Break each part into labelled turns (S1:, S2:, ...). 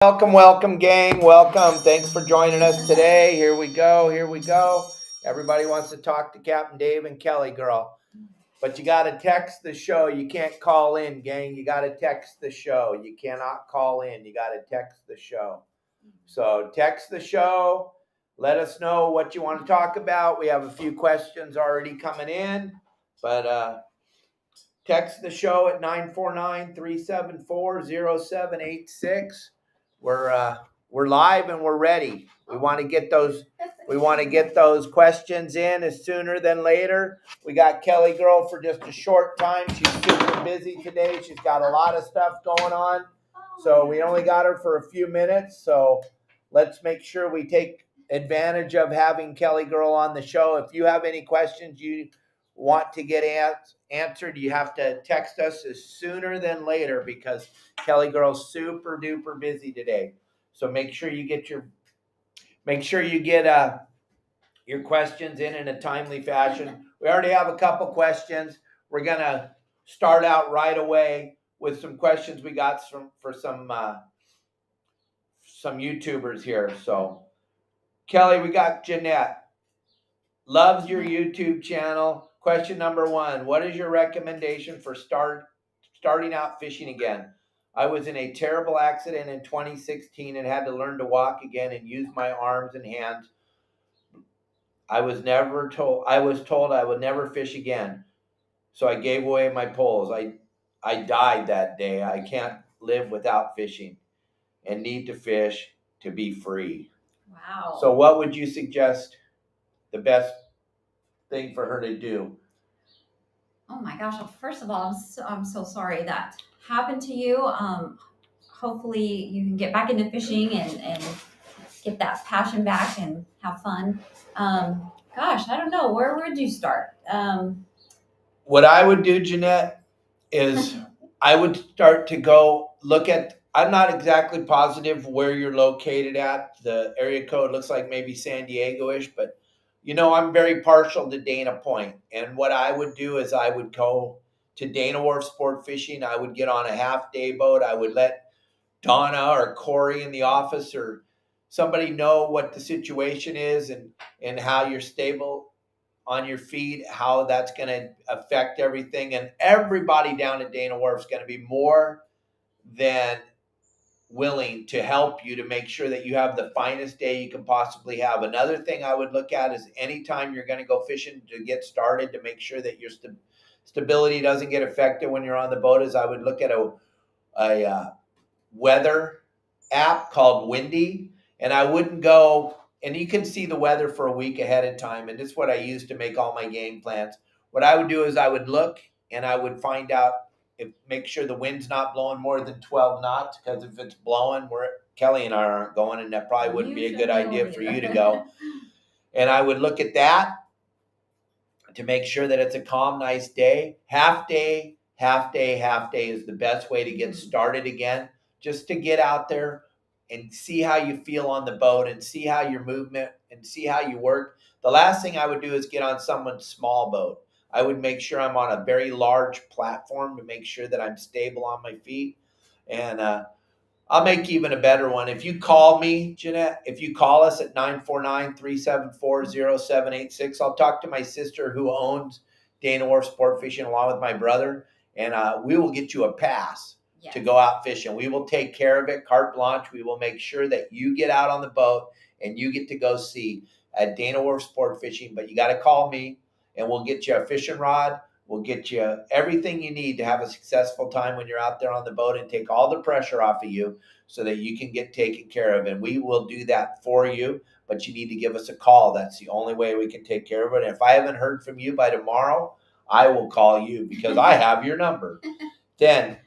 S1: Welcome, gang. Welcome. Thanks for joining us today. Here we go. Everybody wants to talk to Captain Dave and Kelly girl. But you got to text the show. You can't call in, gang. You got to text the show. You cannot call in. You got to text the show. So text the show. Let us know what you want to talk about. We have a few questions already coming in. But text the show at 949-374-0786. We're live and we're ready. We want to get those questions in as sooner than later. We got Kelly girl for just a short time. She's super busy today. She's got a lot of stuff going on. So we only got her for a few minutes. So let's make sure we take advantage of having Kelly girl on the show. If you have any questions you want to get answered, you have to text us as sooner than later because Kelly girl's super duper busy today. So make sure you get your questions in a timely fashion. We already have a couple questions. We're gonna start out right away with some questions we got for some YouTubers here. So Kelly, we got Jeanette. Loves your YouTube channel. Question number 1, what is your recommendation for starting out fishing again? I was in a terrible accident in 2016 and had to learn to walk again and use my arms and hands. I was told I would never fish again. So I gave away my poles. I died that day. I can't live without fishing and need to fish to be free.
S2: Wow.
S1: So what would you suggest the best thing for her to do?
S2: Oh my gosh. Well, first of all, I'm so sorry that happened to you. Hopefully you can get back into fishing and get that passion back and have fun. Gosh, I don't know. Where would you start?
S1: What I would do, Jeanette, is I would start to go look at, I'm not exactly positive where you're located at. The area code looks like maybe San Diego-ish, but I'm very partial to Dana Point. And what I would do is I would go to Dana Wharf Sport Fishing. I would get on a half-day boat. I would let Donna or Corey in the office or somebody know what the situation is and how you're stable on your feet, how that's going to affect everything. And everybody down at Dana Wharf is going to be more than willing to help you to make sure that you have the finest day you can possibly have. Another thing I would look at is anytime you're going to go fishing to get started, to make sure that your stability doesn't get affected when you're on the boat, is I would look at a weather app called Windy, and I wouldn't go, and you can see the weather for a week ahead of time, and this is what I use to make all my game plans. What I would do is I would look and I would find out, make sure the wind's not blowing more than 12 knots, because if it's blowing, Kelly and I aren't going, and that probably wouldn't be a good idea for you to go. And I would look at that to make sure that it's a calm, nice day. Half day is the best way to get started again, just to get out there and see how you feel on the boat and see how your movement and see how you work. The last thing I would do is get on someone's small boat. I would make sure I'm on a very large platform to make sure that I'm stable on my feet. And I'll make even a better one. If you call me, Jeanette, if you call us at 949-374-0786, I'll talk to my sister who owns Dana Wharf Sport Fishing along with my brother, and we will get you a pass to go out fishing. We will take care of it, carte blanche. We will make sure that you get out on the boat and you get to go see at Dana Wharf Sport Fishing. But you got to call me, and we'll get you a fishing rod. We'll get you everything you need to have a successful time when you're out there on the boat and take all the pressure off of you so that you can get taken care of. And we will do that for you, but you need to give us a call. That's the only way we can take care of it. And if I haven't heard from you by tomorrow, I will call you because I have your number. Then,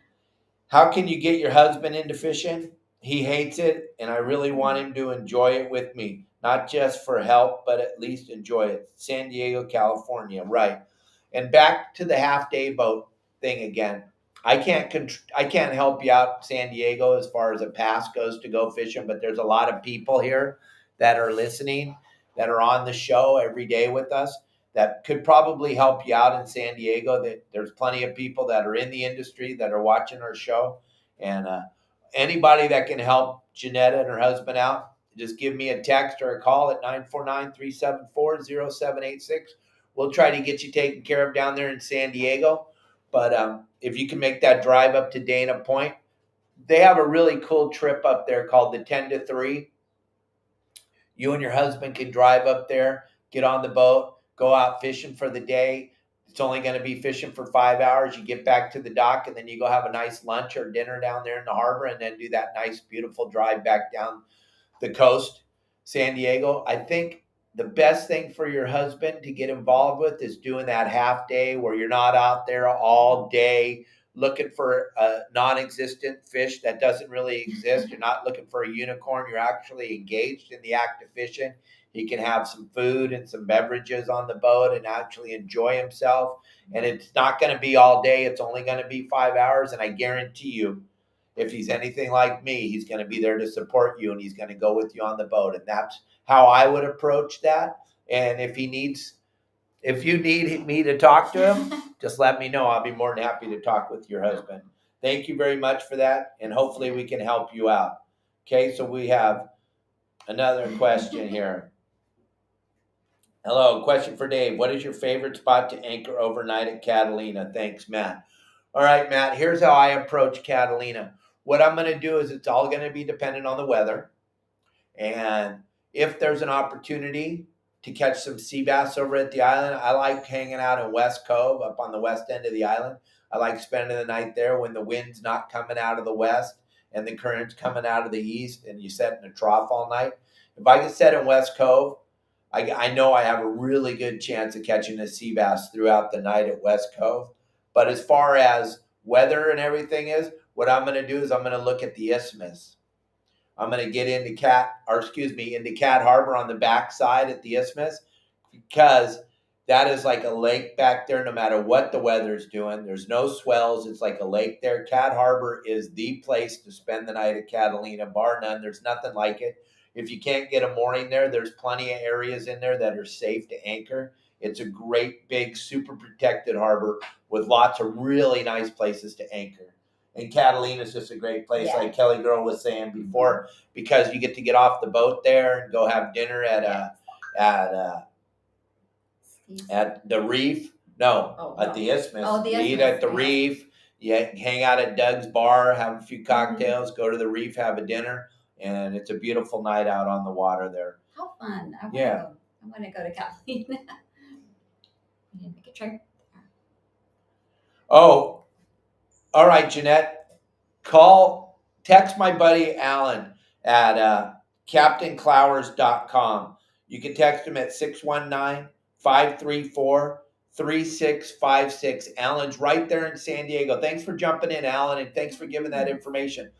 S1: how can you get your husband into fishing? He hates it, and I really want him to enjoy it with me. Not just for help, but at least enjoy it. San Diego, California, right. And back to the half-day boat thing again. I can't help you out, San Diego, as far as a pass goes to go fishing, but there's a lot of people here that are listening, that are on the show every day with us, that could probably help you out in San Diego. That there's plenty of people that are in the industry that are watching our show, and anybody that can help Janetta and her husband out, just give me a text or a call at 949-374-0786. We'll try to get you taken care of down there in San Diego. But if you can make that drive up to Dana Point, they have a really cool trip up there called the 10 to 3. You and your husband can drive up there, get on the boat, go out fishing for the day. It's only going to be fishing for 5 hours. You get back to the dock, and then you go have a nice lunch or dinner down there in the harbor, and then do that nice, beautiful drive back down the coast, San Diego. I think the best thing for your husband to get involved with is doing that half day where you're not out there all day looking for a non-existent fish that doesn't really exist. You're not looking for a unicorn. You're actually engaged in the act of fishing. He can have some food and some beverages on the boat and actually enjoy himself. And it's not going to be all day. It's only going to be 5 hours. And I guarantee you, if he's anything like me, he's going to be there to support you, and he's going to go with you on the boat. And that's how I would approach that. And if you need me to talk to him, just let me know. I'll be more than happy to talk with your husband. Thank you very much for that. And hopefully we can help you out. Okay, so we have another question here. Hello, question for Dave. What is your favorite spot to anchor overnight at Catalina? Thanks, Matt. All right, Matt, here's how I approach Catalina. What I'm going to do is it's all going to be dependent on the weather. And if there's an opportunity to catch some sea bass over at the island, I like hanging out in West Cove up on the west end of the island. I like spending the night there when the wind's not coming out of the west and the current's coming out of the east, and you set in a trough all night. If I can set in West Cove, I know I have a really good chance of catching a sea bass throughout the night at West Cove. But as far as weather and everything is, what I'm going to do is I'm going to look at the isthmus. I'm going to get into Cat Harbor on the backside at the isthmus, because that is like a lake back there no matter what the weather's doing. There's no swells. It's like a lake there. Cat Harbor is the place to spend the night at Catalina, bar none. There's nothing like it. If you can't get a mooring there, there's plenty of areas in there that are safe to anchor. It's a great, big, super protected harbor with lots of really nice places to anchor. And Catalina is just a great place, like Kelly Girl was saying before, because you get to get off the boat there and go have dinner at the reef. At the isthmus.
S2: Oh, the
S1: Eat
S2: isthmus,
S1: at the reef. You hang out at Doug's bar, have a few cocktails, go to the reef, have a dinner. And it's a beautiful night out on the water there.
S2: How fun. I want to go to Catalina. I didn't make a trip.
S1: Oh, all right, Jeanette. Text my buddy Alan at CaptainClowers.com. You can text him at 619-534-3656. Alan's right there in San Diego. Thanks for jumping in, Alan, and thanks for giving that information.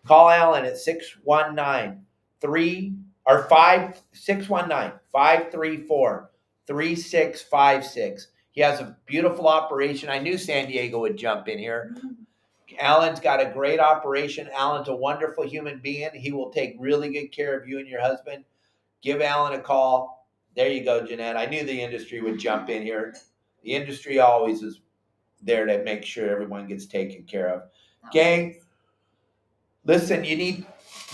S1: Call Alan at 619-534-3656. He has a beautiful operation. I knew San Diego would jump in here. Alan's got a great operation. Alan's a wonderful human being. He will take really good care of you and your husband. Give Alan a call. There you go, Jeanette. I knew the industry would jump in here. The industry always is there to make sure everyone gets taken care of. Gang, listen, you need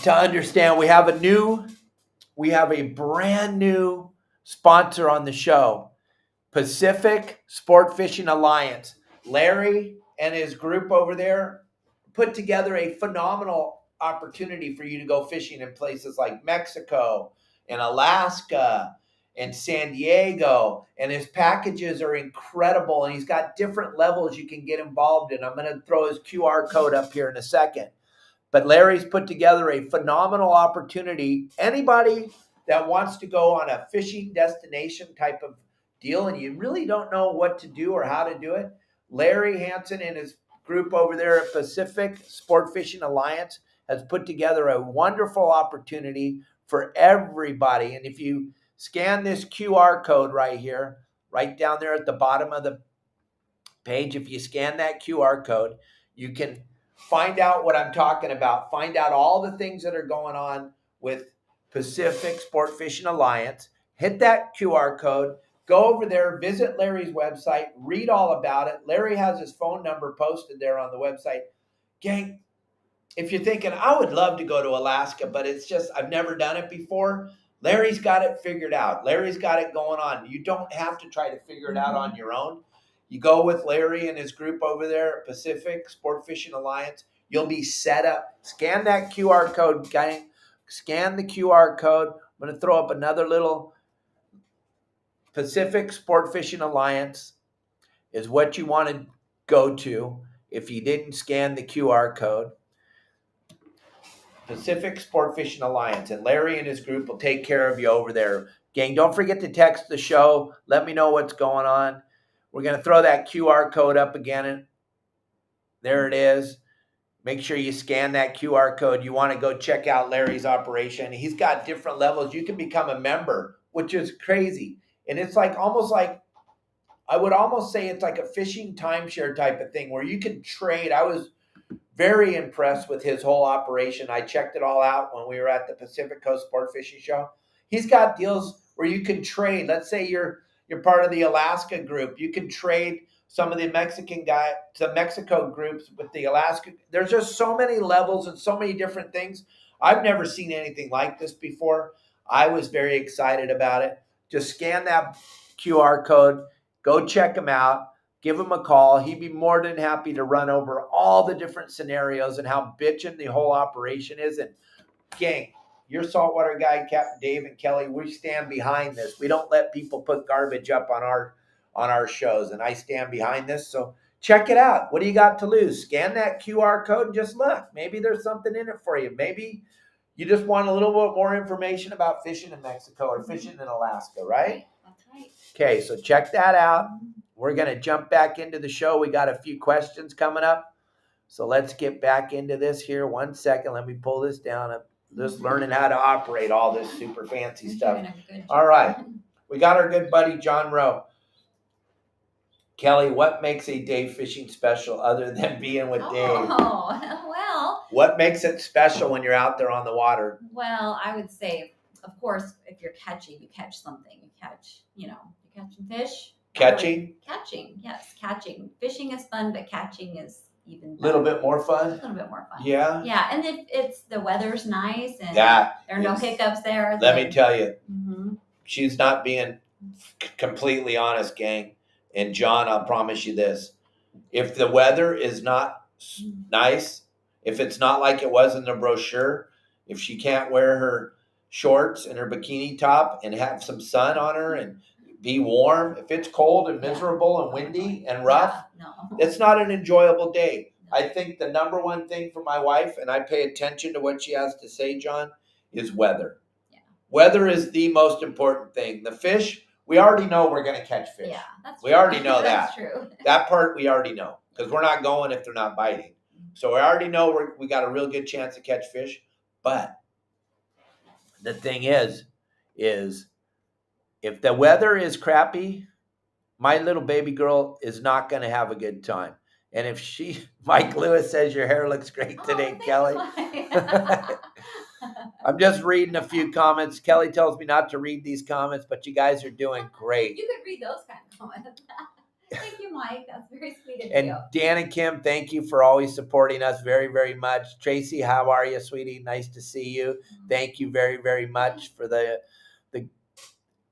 S1: to understand we have a brand new sponsor on the show, Pacific Sport Fishing Alliance. Larry and his group over there put together a phenomenal opportunity for you to go fishing in places like Mexico and Alaska and San Diego. And his packages are incredible, and he's got different levels you can get involved in. I'm going to throw his QR code up here in a second. But Larry's put together a phenomenal opportunity. Anybody that wants to go on a fishing destination type of deal and you really don't know what to do or how to do it, Larry Hansen and his group over there at Pacific Sport Fishing Alliance has put together a wonderful opportunity for everybody. And if you scan this QR code right here, right down there at the bottom of the page, if you scan that QR code, you can find out what I'm talking about. Find out all the things that are going on with Pacific Sport Fishing Alliance. Hit that QR code. Go over there, visit Larry's website, read all about it. Larry has his phone number posted there on the website. Gang, if you're thinking, I would love to go to Alaska, but it's just, I've never done it before. Larry's got it figured out. Larry's got it going on. You don't have to try to figure it out on your own. You go with Larry and his group over there at Pacific Sport Fishing Alliance. You'll be set up. Scan that QR code, gang. Scan the QR code. I'm going to throw up another little Pacific Sport Fishing Alliance is what you want to go to if you didn't scan the QR code. Pacific Sport Fishing Alliance, and Larry and his group will take care of you over there. Gang, don't forget to text the show. Let me know what's going on. We're going to throw that QR code up again. And there it is. Make sure you scan that QR code. You want to go check out Larry's operation. He's got different levels. You can become a member, which is crazy. And it's like almost like, I would almost say it's like a fishing timeshare type of thing where you can trade. I was very impressed with his whole operation. I checked it all out when we were at the Pacific Coast Sport Fishing Show. He's got deals where you can trade. Let's say you're part of the Alaska group. You can trade some of the Mexico groups with the Alaska. There's just so many levels and so many different things. I've never seen anything like this before. I was very excited about it. Just scan that QR code. Go check him out. Give him a call. He'd be more than happy to run over all the different scenarios and how bitchin' the whole operation is. And gang, your saltwater guide, Captain Dave and Kelly, we stand behind this. We don't let people put garbage up on our shows, and I stand behind this. So check it out. What do you got to lose? Scan that QR code and just look. Maybe there's something in it for you. Maybe you just want a little bit more information about fishing in Mexico or fishing in Alaska, right?
S2: That's right.
S1: Okay, so check that out. We're going to jump back into the show. We got a few questions coming up. So let's get back into this here. 1 second. Let me pull this down. I'm just learning how to operate all this super fancy stuff. All right. We got our good buddy, John Rowe. Kelly, what makes a Dave fishing special other than being with Dave?
S2: Oh, well.
S1: What makes it special when you're out there on the water?
S2: Well, I would say, of course, if you're catching, you catch something. You catch, you're catching fish.
S1: Catching?
S2: Catching, yes, catching. Fishing is fun, but catching is even better.
S1: A little bit more fun?
S2: A little bit more fun.
S1: Yeah?
S2: Yeah, and if it's the weather's nice and there are no hiccups there.
S1: Let me tell you, she's not being completely honest, gang. And John, I'll promise you this. If the weather is not nice, if it's not like it was in the brochure, if she can't wear her shorts and her bikini top and have some sun on her and be warm, if it's cold and miserable and windy and rough, it's not an enjoyable day. I think the number one thing for my wife, and I pay attention to what she has to say, John, is weather. Yeah. Weather is the most important thing. The fish, we already know we're going to catch fish. Yeah, that's true. We already know that. That's true. That part we already know because we're not going if they're not biting. So we already know we got a real good chance to catch fish. But the thing is if the weather is crappy, my little baby girl is not going to have a good time. And if Mike Lewis says your hair looks great today, Kelly. I'm just reading a few comments. Kelly tells me not to read these comments, but you guys are doing great.
S2: You could read those kind of comments. Thank you, Mike. That's very sweet of you.
S1: And Dan and Kim, thank you for always supporting us very, very much. Tracy, how are you, sweetie? Nice to see you. Thank you very, very much for the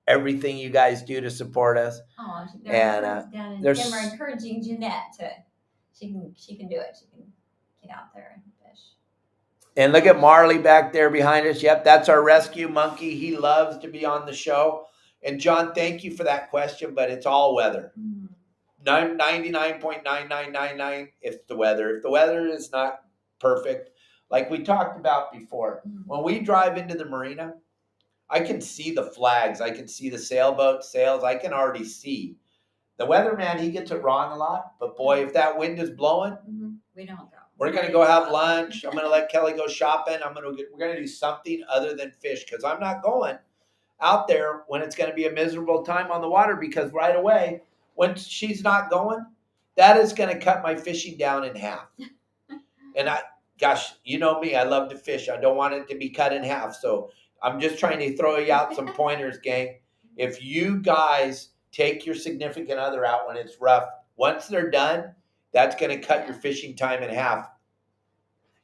S1: everything you guys do to support us.
S2: Oh, Dan and Kim are encouraging Jeanette to. She can do it. She can get out there and fish.
S1: And look at Marley back there behind us. Yep, that's our rescue monkey. He loves to be on the show. And John, thank you for that question, but it's all weather. 99.9999 if the weather. If the weather is not perfect, like we talked about before, when we drive into the marina, I can see the flags. I can see the sailboat sails. I can already see. The weatherman, he gets it wrong a lot. But boy, if that wind is blowing,
S2: we don't go.
S1: We're going to go have lunch. I'm going to let Kelly go shopping. We're going to do something other than fish because I'm not going out there when it's going to be a miserable time on the water because right away, when she's not going, that is going to cut my fishing down in half. And gosh, you know me, I love to fish. I don't want it to be cut in half. So I'm just trying to throw you out some pointers, gang. If you guys take your significant other out when it's rough, once they're done, that's going to cut your fishing time in half.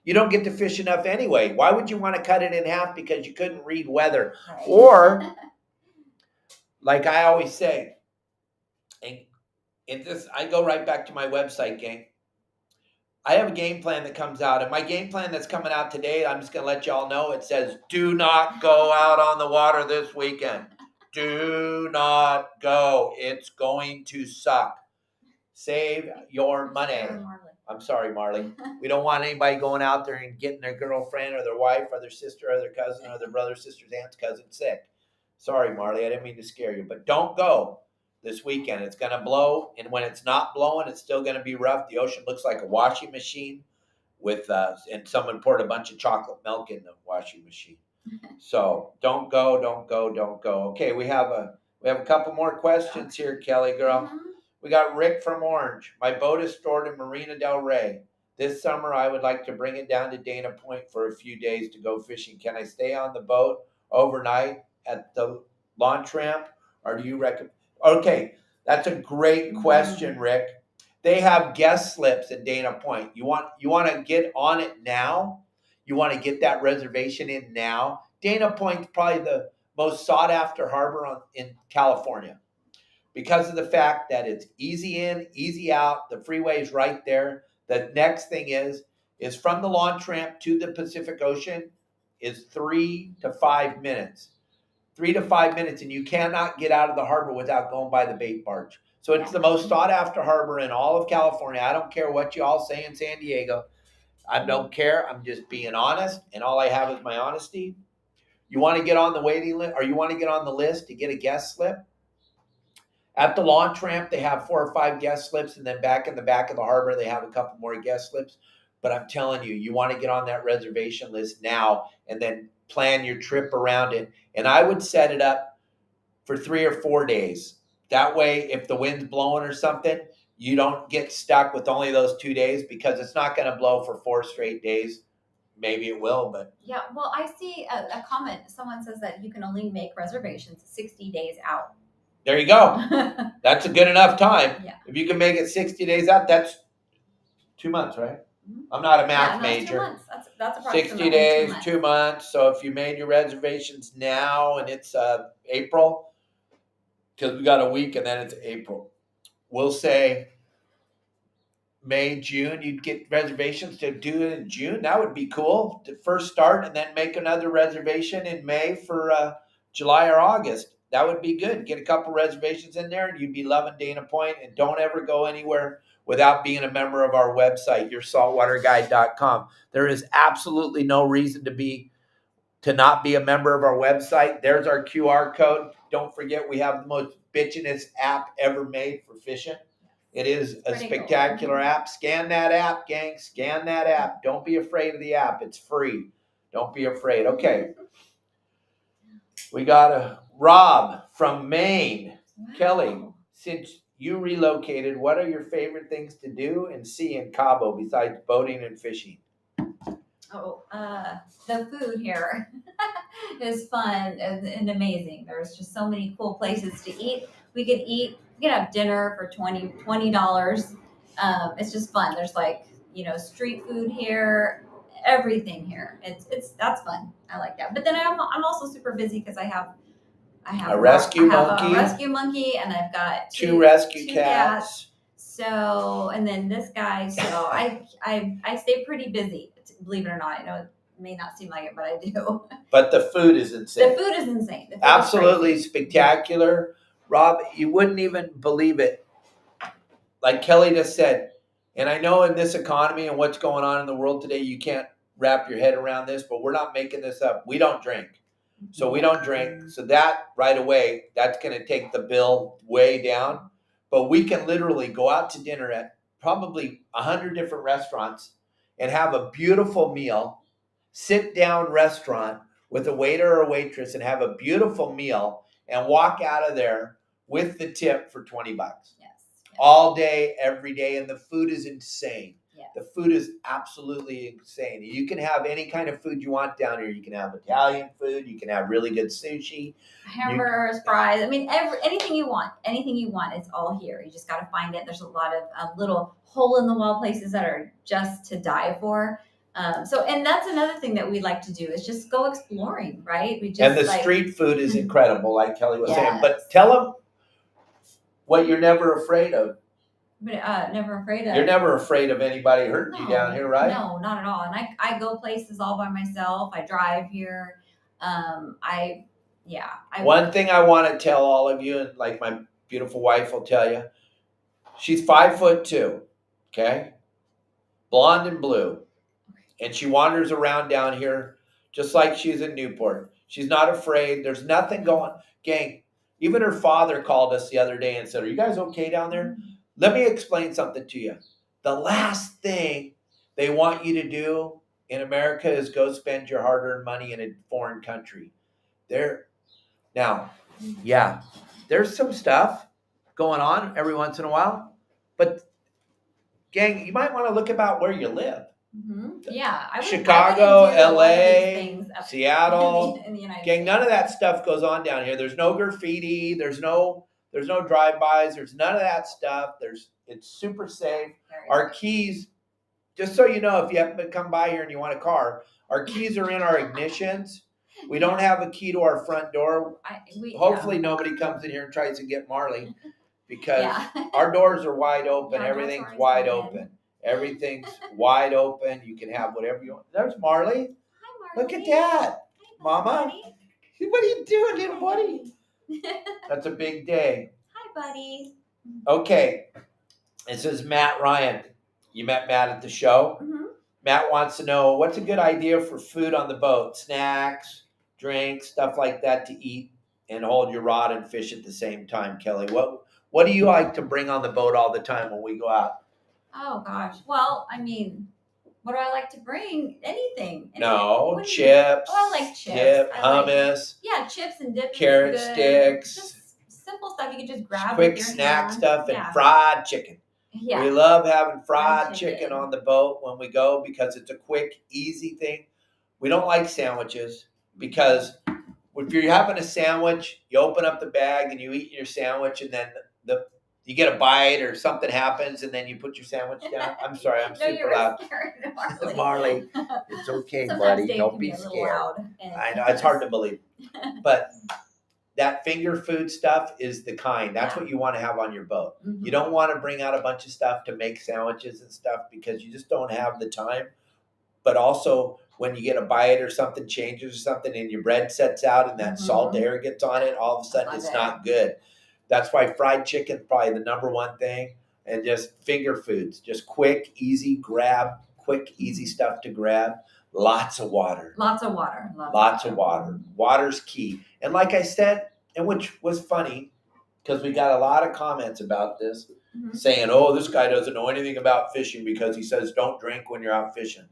S1: you don't get to fish enough anyway. Why would you want to cut it in half because you couldn't read weather?
S2: Right.
S1: Or, like I always say, and this, I go right back to my website, gang. I have a game plan that comes out, and my game plan that's coming out today, I'm just going to let y'all know. It says, do not go out on the water this weekend. Do not go. It's going to suck. Save your money. I'm sorry, Marley. We don't want anybody going out there and getting their girlfriend or their wife or their sister or their cousin or their brother, sister's aunt's cousin sick. Sorry, Marley. I didn't mean to scare you, but don't go this weekend. It's going to blow, and when it's not blowing, it's still going to be rough. The ocean looks like a washing machine with and someone poured a bunch of chocolate milk in the washing machine. So don't go, don't go, don't go. Okay, we have a couple more questions here, Kelly girl.
S2: Mm-hmm.
S1: We got Rick from Orange. My boat is stored in Marina Del Rey. This summer, I would like to bring it down to Dana Point for a few days to go fishing. Can I stay on the boat overnight at the launch ramp, or do you recommend? Okay, that's a great question, Rick. They have guest slips at Dana Point. You want to get on it now? You want to get that reservation in now? Dana Point's probably the most sought after harbor in California because of the fact that it's easy in, easy out. The freeway's right there. The next thing is from the launch ramp to the Pacific Ocean is 3 to 5 minutes. 3 to 5 minutes, and you cannot get out of the harbor without going by the bait barge. So it's the most sought after harbor in all of California. I don't care what you all say in San Diego. I don't care. I'm just being honest, and all I have is my honesty. You want to get on the waiting list, or you want to get on the list to get a guest slip? At the launch ramp, they have 4 or 5 guest slips, and then back in the back of the harbor, they have a couple more guest slips. But I'm telling you, you want to get on that reservation list now and then plan your trip around it. And I would set it up for 3 or 4 days. That way, if the wind's blowing or something, you don't get stuck with only those 2 days, because it's not going to blow for 4 straight days. Maybe it will, but
S2: yeah. Well, I see a comment. Someone says that you can only make reservations 60 days out.
S1: There you go. That's a good enough time.
S2: Yeah.
S1: If you can make it 60 days out, that's 2 months, right? Mm-hmm. I'm not a math major.
S2: 2 months. That's approximately
S1: 60 days, 2 months. So if you made your reservations now and it's April, because we got a week and then it's April, we'll say May, June, you'd get reservations to do it in June. That would be cool to first start and then make another reservation in May for July or August. That would be good. Get a couple reservations in there and you'd be loving Dana Point. And don't ever go anywhere without being a member of our website, yoursaltwaterguide.com. There is absolutely no reason to not be a member of our website. There's our QR code. Don't forget, we have the most bitchinest app ever made for fishing. It is a spectacular app. Scan that app, gang. Scan that app. Don't be afraid of the app. It's free. Don't be afraid. Okay. We got a Rob from Maine. Wow. Kelly, since you relocated, what are your favorite things to do and see in Cabo besides boating and fishing?
S2: Oh, the food here is fun and amazing. There's just so many cool places to eat. We could have dinner for $20. It's just fun. There's street food here, everything here. That's fun. I like that. But then I'm also super busy because I have
S1: a rescue
S2: monkey, and I've got
S1: two rescue cats.
S2: So, and then this guy. So I stay pretty busy. Believe it or not, I know it may not seem like it, but I do.
S1: But the food is insane.
S2: The food is insane. The food
S1: absolutely
S2: is
S1: spectacular. Rob, you wouldn't even believe it. Like Kelly just said, and I know in this economy and what's going on in the world today, you can't wrap your head around this, but we're not making this up. We don't drink. So we don't drink. So that right away, that's going to take the bill way down. But we can literally go out to dinner at probably 100 different restaurants and have a beautiful meal, sit down restaurant with a waiter or waitress and have a beautiful meal and walk out of there with the tip for $20.
S2: Yes.
S1: All day, every day. And the food is insane.
S2: Yes.
S1: The food is absolutely insane. You can have any kind of food you want down here. You can have Italian food. You can have really good sushi.
S2: Hamburgers, fries. I mean, anything you want. Anything you want, it's all here. You just got to find it. There's a lot of little hole-in-the-wall places that are just to die for. And that's another thing that we like to do is just go exploring, right? We just
S1: And the street food is incredible, like Kelly was saying. But
S2: Yes.
S1: tell them what you're never afraid of.
S2: But never afraid of.
S1: You're never afraid of anybody hurting you down here, right?
S2: No, not at all. And I go places all by myself. I drive here.
S1: One thing I want to tell all of you, and like my beautiful wife will tell you, she's 5'2", okay? Blonde and blue. And she wanders around down here just like she's in Newport. She's not afraid. There's nothing going. Gang, even her father called us the other day and said, "Are you guys okay down there?" Let me explain something to you. The last thing they want you to do in America is go spend your hard-earned money in a foreign country. Now, yeah, there's some stuff going on every once in a while, but gang, you might want to look about where you live.
S2: Mm-hmm. Yeah,
S1: Chicago, LA, Seattle,
S2: in the United
S1: gang,
S2: States.
S1: none of that stuff goes on down here. There's no graffiti. There's no drive-bys. There's none of that stuff. It's super safe. Our keys, just so you know, if you happen to come by here and you want a car, our keys are in our ignitions. We don't have a key to our front door. Hopefully nobody comes in here and tries to get Marley, because our doors are wide open. Everything's wide open. Everything's wide open. You can have whatever you want. There's Marley.
S2: Hi, Marley.
S1: Look at that.
S2: Hi,
S1: Mama.
S2: buddy.
S1: What are you doing, little buddy? That's a big day.
S2: Hi, buddy.
S1: Okay. This is Matt Ryan. You met Matt at the show.
S2: Mm-hmm.
S1: Matt wants to know, what's a good idea for food on the boat? Snacks, drinks, stuff like that to eat and hold your rod and fish at the same time. Kelly, what do you like to bring on the boat all the time when we go out?
S2: Oh gosh. Well, I mean, what do I like to bring? Anything.
S1: No, chips.
S2: Oh, I like chips.
S1: Dip, hummus.
S2: Chips and dip.
S1: Carrot sticks.
S2: Just simple stuff you can just grab.
S1: Quick
S2: with your
S1: snack
S2: hand.
S1: stuff and fried chicken.
S2: Yeah.
S1: We love having fried chicken on the boat when we go because it's a quick, easy thing. We don't like sandwiches because if you're having a sandwich, you open up the bag and you eat your sandwich, and then you get a bite or something happens, and then you put your sandwich down. I'm sorry, I'm super loud. Marley, it's okay, buddy. Don't be scared. I know it's hard to believe, but that finger food stuff is the kind. That's what you want to have on your boat. Mm-hmm. You don't want to bring out a bunch of stuff to make sandwiches and stuff because you just don't have the time. But also, when you get a bite or something changes or something and your bread sets out and that salt air gets on it, all of a sudden it's not good. That's why fried chicken is probably the number one thing. And just finger foods, just quick, easy stuff to grab. Lots of water.
S2: Lots of water.
S1: Lots of water. Water's key. And like I said, and which was funny, because we got a lot of comments about this, saying, "Oh, this guy doesn't know anything about fishing because he says don't drink when you're out fishing."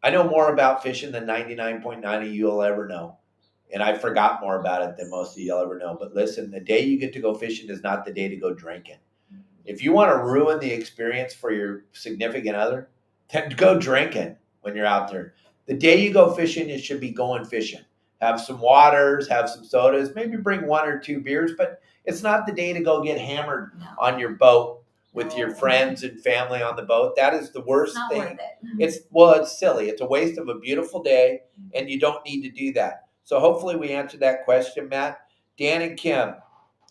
S1: I know more about fishing than 99.9 of you will ever know. And I forgot more about it than most of you will ever know. But listen, the day you get to go fishing is not the day to go drinking. If you want to ruin the experience for your significant other, then go drinking when you're out there. The day you go fishing, you should be going fishing. Have some waters, have some sodas, maybe bring 1 or 2 beers, but it's not the day to go get hammered on your boat with your friends and family on the boat. That is the worst thing. It's silly. It's a waste of a beautiful day, and you don't need to do that. So hopefully we answered that question, Matt. Dan and Kim.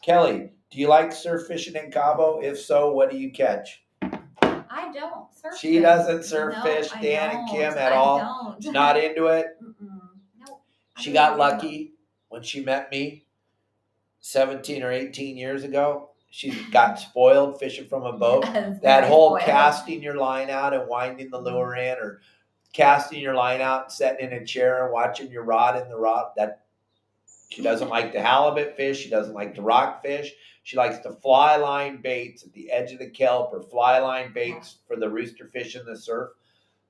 S1: Kelly, do you like surf fishing in Cabo? If so, what do you catch?
S2: I don't surf fish.
S1: She doesn't surf fish, Dan and Kim, at all? She's not into it?
S2: Nope.
S1: She got lucky when she met me 17 or 18 years ago. She got spoiled fishing from a boat. That whole casting your line out and winding the lure in, or casting your line out and sitting in a chair and watching your rod in the rod. That she doesn't like the halibut fish. She doesn't like the rock fish. She likes the fly line baits at the edge of the kelp, or fly line baits for the rooster fish in the surf.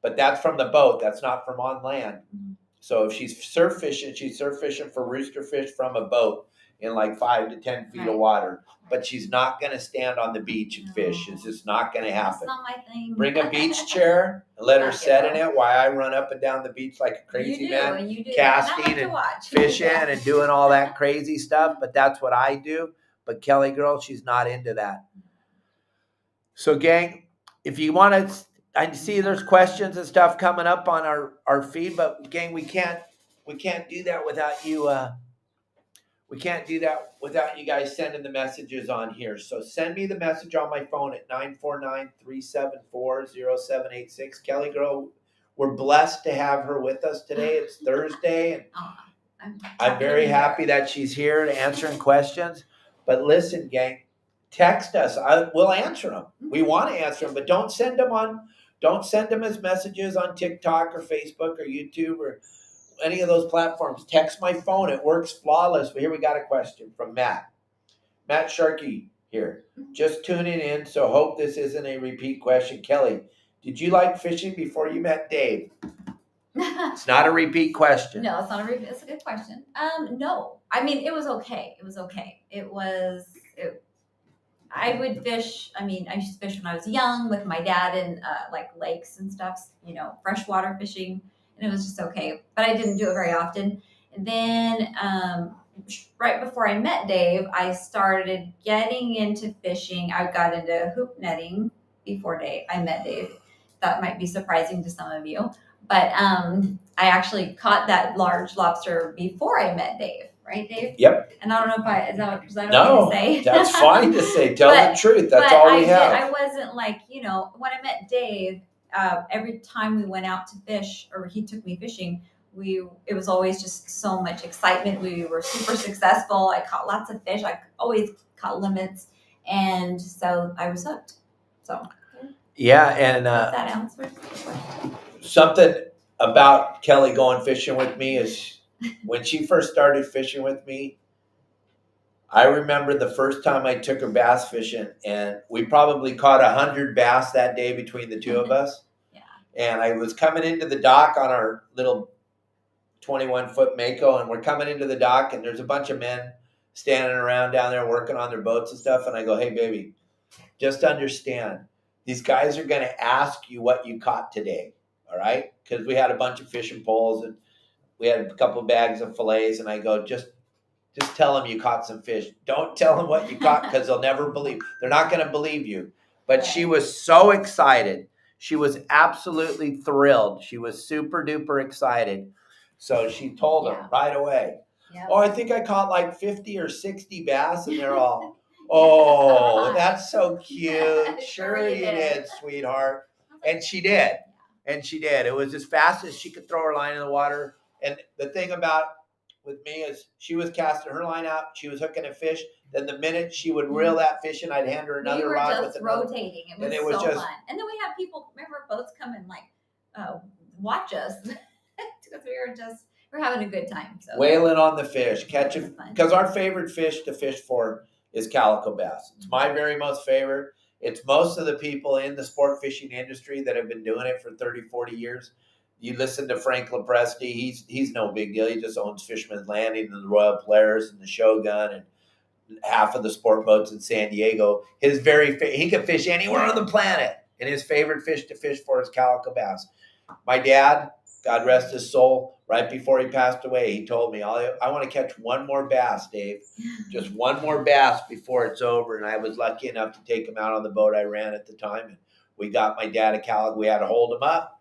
S1: But that's from the boat. That's not from on land. So if she's surf fishing for rooster fish from a boat in like 5 to 10 feet of water. But she's not going to stand on the beach and fish. It's just not going to happen.
S2: That's not my thing.
S1: Bring a beach chair and let her sit in it while I run up and down the beach like a crazy man, casting and fishing and doing all that crazy stuff. But that's what I do. But Kelly girl, she's not into that. So gang, if you want to I see there's questions and stuff coming up on our feed, but gang, we can't do that without you. We can't do that without you guys sending the messages on here. So send me the message on my phone at 949-374-0786. Kelly girl, we're blessed to have her with us today. It's Thursday, and I'm very happy that she's here to answering questions. But listen, gang, text us. We'll answer them. We want to answer them, but don't send them as messages on TikTok or Facebook or YouTube or any of those platforms. Text my phone. It works flawless. But here we got a question from Matt. Matt Sharkey here. Just tuning in, so hope this isn't a repeat question. Kelly, did you like fishing before you met Dave? It's not a repeat question.
S2: No, it's not a repeat. It's a good question. No. I mean, it was okay. I would fish. I mean, I used to fish when I was young with my dad in like lakes and stuff, freshwater fishing, and it was just okay. But I didn't do it very often. And then right before I met Dave, I started getting into fishing. I got into hoop netting before I met Dave. That might be surprising to some of you. But I actually caught that large lobster before I met Dave. Right, Dave?
S1: Yep.
S2: And I don't know if is that
S1: no,
S2: okay to say?
S1: That's fine to say. Tell the truth. That's all we have.
S2: I wasn't like, when I met Dave, every time we went out to fish or he took me fishing, it was always just so much excitement. We were super successful. I caught lots of fish. I always caught limits. And so I was hooked. So
S1: yeah, and
S2: that answers the question.
S1: Something about Kelly going fishing with me is when she first started fishing with me, I remember the first time I took her bass fishing, and we probably caught 100 bass that day between the two of us.
S2: Yeah.
S1: And I was coming into the dock on our little 21-foot Mako, and we're coming into the dock, and there's a bunch of men standing around down there working on their boats and stuff. And I go, hey, baby, just understand, these guys are going to ask you what you caught today, all right? Because we had a bunch of fishing poles, and we had a couple bags of fillets, and I go, just tell them you caught some fish. Don't tell them what you caught, because they'll never believe. They're not going to believe you. But she was so excited. She was absolutely thrilled. She was super duper excited. So she told them right away. Yep. Oh, I think I caught like 50 or 60 bass, and they're all, oh, that's so cute. Sure you did, sweetheart. And she did. It was as fast as she could throw her line in the water. And the thing about with me is she was casting her line out, she was hooking a fish. Then the minute she would reel that fish in, I'd hand her another rod with another.
S2: Rotating. It was so fun. And then we had people, remember, boats come and watch us because we're having a good time. So
S1: whaling on the fish, catching, because our favorite fish to fish for is calico bass. It's my very most favorite. It's most of the people in the sport fishing industry that have been doing it for 30, 40 years. You listen to Frank Lepresti, he's no big deal. He just owns Fisherman's Landing and the Royal Polaris and the Shogun and half of the sport boats in San Diego. He can fish anywhere on the planet, and his favorite fish to fish for is calico bass. My dad, God rest his soul, right before he passed away, he told me, I want to catch one more bass, Dave. Just one more bass before it's over. And I was lucky enough to take him out on the boat I ran at the time. And we got my dad a calico. We had to hold him up.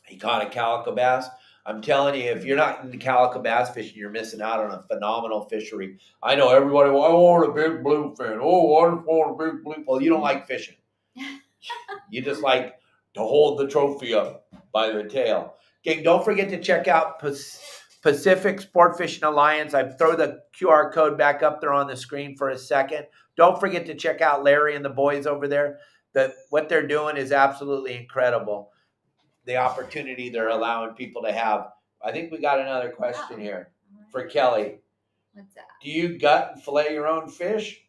S1: He caught a calico bass. I'm telling you, if you're not into calico bass fishing, you're missing out on a phenomenal fishery. I know everybody, I want a big bluefin. Oh, I just want a big blue. Well, you don't like fishing. You just like to hold the trophy up by the tail. Gang, don't forget to check out Pacific Sport Fishing Alliance. I throw the QR code back up there on the screen for a second. Don't forget to check out Larry and the boys over there. What they're doing is absolutely incredible. The opportunity they're allowing people to have. I think we got another question here for Kelly.
S2: What's that?
S1: Do you gut and fillet your own fish,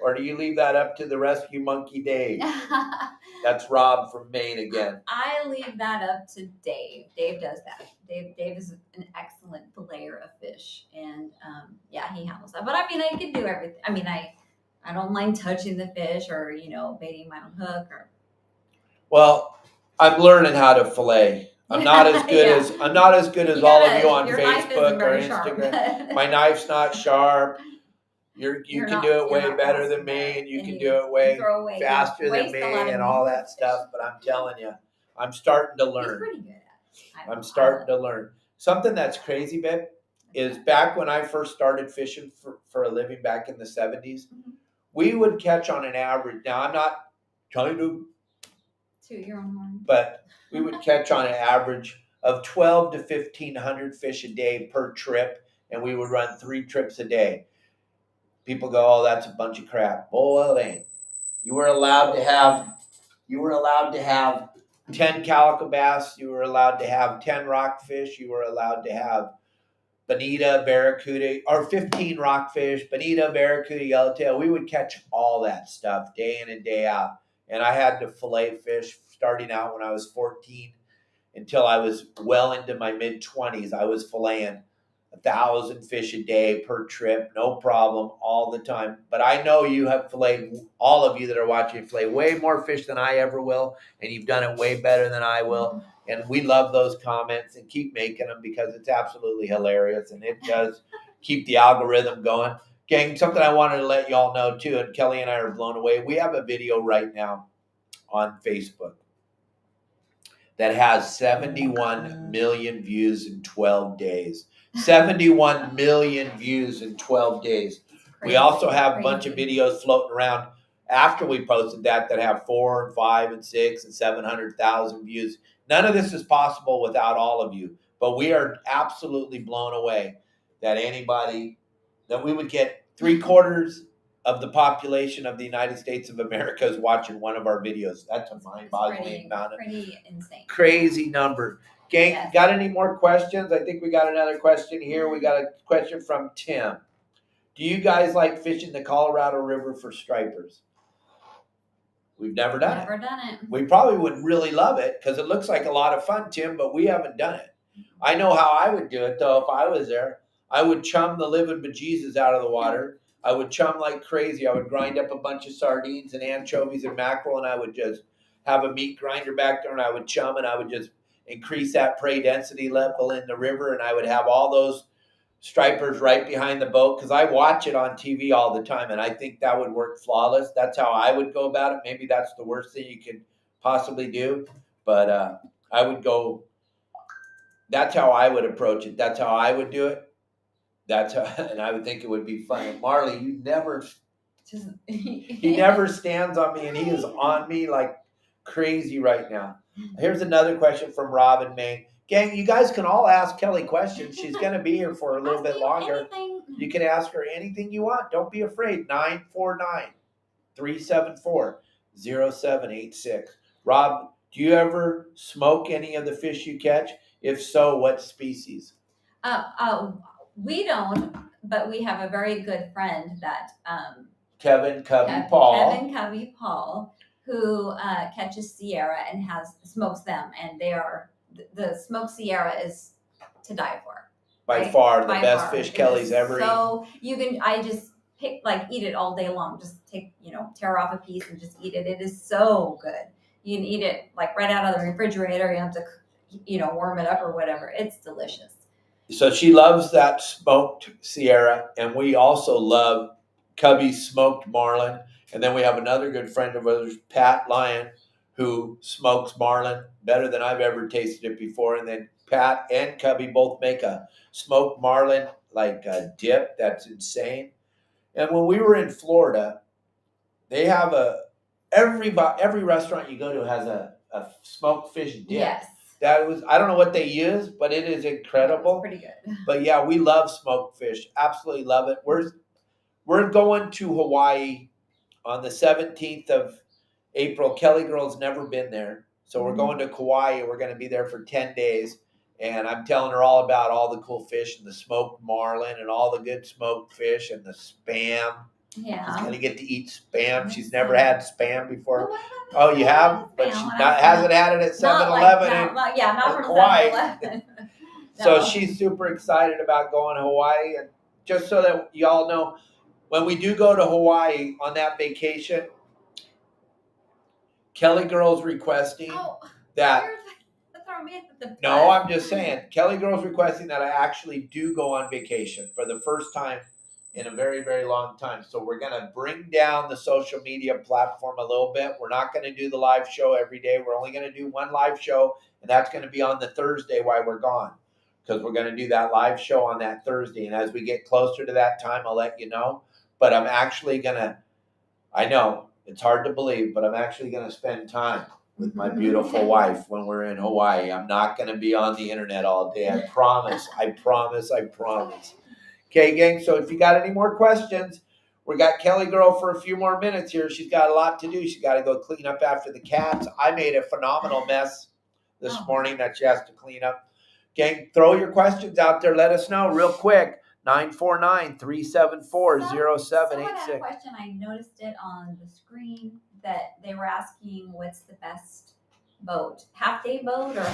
S1: or do you leave that up to the rescue monkey Dave? That's Rob from Maine again.
S2: I leave that up to Dave. Dave does that. Dave is an excellent filleter of fish, and he handles that. But I mean, I can do everything. I mean, I don't mind touching the fish or baiting my own hook or.
S1: Well, I'm learning how to fillet. I'm not as good as all of you on Facebook or Instagram. My knife's not sharp. You
S2: You're
S1: can
S2: not-
S1: do it
S2: you're
S1: way
S2: not
S1: better
S2: fast
S1: than me,
S2: enough,
S1: and you
S2: and
S1: can
S2: you-
S1: do it
S2: you
S1: way
S2: throw away- you
S1: faster than
S2: waste a
S1: me
S2: lot of
S1: and all
S2: meat.
S1: that stuff. But I'm telling you, I'm starting to
S2: He's
S1: learn.
S2: pretty good at it.
S1: I'm starting to learn. Something that's crazy, babe, is back when I first started fishing for a living back in the 70s, we would catch on an average. Now, I'm not trying to
S2: toot your own horn,
S1: but we would catch on an average of 12 to 1,500 fish a day per trip, and we would run 3 trips a day. People go, "Oh, that's a bunch of crap." Well, it ain't. You were allowed to have 10 calico bass. You were allowed to have 10 rockfish. You were allowed to have bonita, barracuda, or 15 rockfish, bonita, barracuda, yellowtail. We would catch all that stuff day in and day out. And I had to fillet fish starting out when I was 14 until I was well into my mid-20s. I was filleting 1,000 fish a day per trip, no problem, all the time. But I know you have filleted, all of you that are watching, fillet way more fish than I ever will, and you've done it way better than I will. And we love those comments, and keep making them because it's absolutely hilarious, and it does keep the algorithm going. Gang, something I wanted to let y'all know too, and Kelly and I are blown away. We have a video right now on Facebook that has 71 million views in 12 days. 71 million views in 12 days. We also have a bunch of videos floating around after we posted that have 4 and 5 and 6 and 700,000 views. None of this is possible without all of you, but we are absolutely blown away that we would get 3/4 of the population of the United States of America is watching one of our videos. That's a mind-boggling amount of
S2: pretty insane.
S1: crazy number. Gang,
S2: Yes.
S1: got any more questions? I think we got another question here. We got a question from Tim. Do you guys like fishing the Colorado River for stripers? We've never done it. We probably would really love it because it looks like a lot of fun, Tim, but we haven't done it. I know how I would do it, though, if I was there. I would chum the living bejesus out of the water. I would chum like crazy. I would grind up a bunch of sardines and anchovies and mackerel, and I would just have a meat grinder back there, and I would chum, and I would just increase that prey density level in the river, and I would have all those stripers right behind the boat because I watch it on TV all the time, and I think that would work flawless. That's how I would go about it. Maybe that's the worst thing you could possibly do, but I would go. That's how I would approach it. That's how I would do it. That's how, and I would think it would be fun. And Marley, you never, he never stands on me, and he is on me like crazy right now. Here's another question from Robin May. Gang, you guys can all ask Kelly questions. She's going to be here for a little bit longer. You can ask her anything you want. Don't be afraid. 949-374-0786. Rob, do you ever smoke any of the fish you catch? If so, what species?
S2: We don't, but we have a very good friend that
S1: Kevin Covey
S2: Paul, who catches Sierra and smokes them, and they are the smoked Sierra is to die for.
S1: By far the best fish Kelly's ever eaten.
S2: So I just eat it all day long. Just tear off a piece and just eat it. It is so good. You can eat it right out of the refrigerator. You have to warm it up or whatever. It's delicious.
S1: So she loves that smoked Sierra, and we also love Cubby's smoked marlin. And then we have another good friend of ours, Pat Lyon, who smokes marlin better than I've ever tasted it before. And then Pat and Cubby both make a smoked marlin a dip that's insane. And when we were in Florida, they have every restaurant you go to has a smoked fish dip.
S2: Yes.
S1: I don't know what they use, but it is incredible.
S2: Pretty good.
S1: But yeah, we love smoked fish. Absolutely love it. We're going to Hawaii on the 17th of April. Kelly Girl's never been there. So we're going to Kauai. We're going to be there for 10 days. And I'm telling her all about all the cool fish and the smoked marlin and all the good smoked fish and the Spam.
S2: Yeah.
S1: She's going to get to eat Spam. She's never had Spam before. Oh, you have? But she hasn't had it at 7-Eleven
S2: not
S1: in
S2: from
S1: Hawaii.
S2: 7-Eleven.
S1: So she's super excited about going to Hawaii. And just so that y'all know, when we do go to Hawaii on that vacation, Kelly Girl's requesting that. No, I'm just saying. Kelly Girl's requesting that I actually do go on vacation for the first time in a very, very long time. So we're going to bring down the social media platform a little bit. We're not going to do the live show every day. We're only going to do one live show, and that's going to be on the Thursday while we're gone, because we're going to do that live show on that Thursday. And as we get closer to that time, I'll let you know. But I'm actually going to, I know it's hard to believe, but I'm actually going to spend time with my beautiful wife when we're in Hawaii. I'm not going to be on the internet all day. I promise. I promise. I promise. Okay, gang. So if you got any more questions, we got Kelly Girl for a few more minutes here. She's got a lot to do. She's got to go clean up after the cats. I made a phenomenal mess this morning that she has to clean up. Gang, throw your questions out there. Let us know real quick. 949-374-0786.
S2: Someone had a question. I noticed it on the screen that they were asking what's the best boat, half-day boat or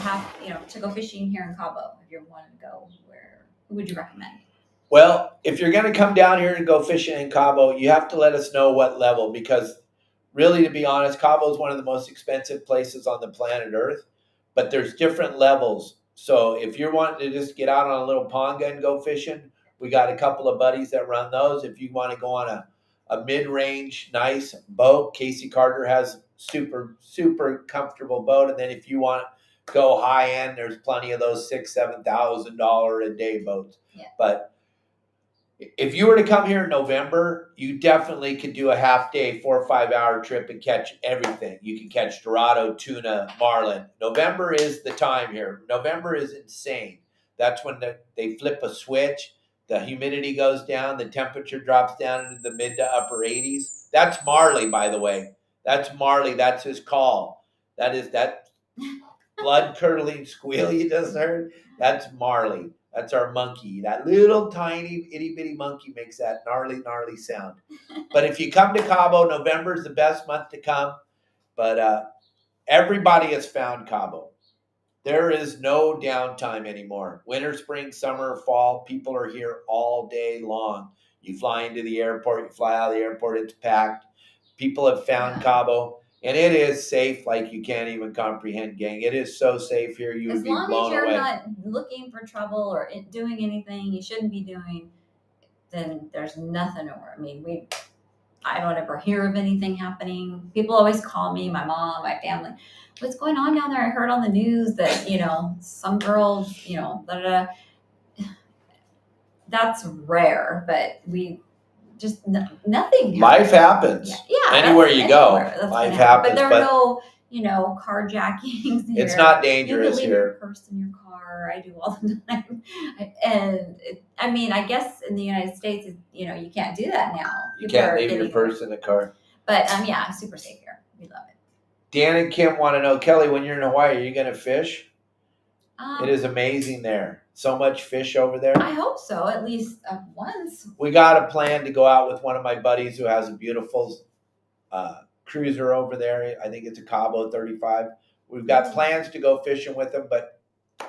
S2: to go fishing here in Cabo. If you want to go, who would you recommend?
S1: Well, if you're going to come down here and go fishing in Cabo, you have to let us know what level, because really, to be honest, Cabo is one of the most expensive places on the planet Earth, but there's different levels. So if you're wanting to just get out on a little ponga and go fishing, we got a couple of buddies that run those. If you want to go on a mid-range, nice boat, Casey Carter has super, super comfortable boat. And then if you want to go high end, there's plenty of those $6,000-$7,000 a day boats.
S2: Yeah.
S1: But if you were to come here in November, you definitely could do a half day, 4 or 5 hour trip and catch everything. You can catch Dorado, tuna, marlin. November is the time here. November is insane. That's when they flip a switch. The humidity goes down. The temperature drops down into the mid to upper 80s. That's Marley, by the way. That's Marley. That's his call. That is that blood curdling squeal you just heard. That's Marley. That's our monkey. That little tiny itty bitty monkey makes that gnarly, gnarly sound. But if you come to Cabo, November is the best month to come. But everybody has found Cabo. There is no downtime anymore. Winter, spring, summer, fall, people are here all day long. You fly into the airport, you fly out of the airport, it's packed. People have found Cabo. And it is safe like you can't even comprehend, gang. It is so safe here. You would be blown away.
S2: As long as you're not looking for trouble or doing anything you shouldn't be doing, then there's nothing to worry. I mean, I don't ever hear of anything happening. People always call me, my mom, my family. What's going on down there? I heard on the news that, some girls, da, da, da. That's rare, but we just nothing.
S1: Life happens.
S2: Yeah.
S1: Anywhere you go, life happens.
S2: But there are no carjackings here.
S1: It's not dangerous
S2: you can leave
S1: here.
S2: Your purse in your car. I do all the time. And I guess in the United States, you can't do that now.
S1: You can't leave your purse in the car.
S2: But super safe here. We love it.
S1: Dan and Kim want to know, Kelly, when you're in Hawaii, are you going to fish? It is amazing there. So much fish over there.
S2: I hope so, at least once.
S1: We got a plan to go out with one of my buddies who has a beautiful cruiser over there. I think it's a Cabo 35. We've got plans to go fishing with them, but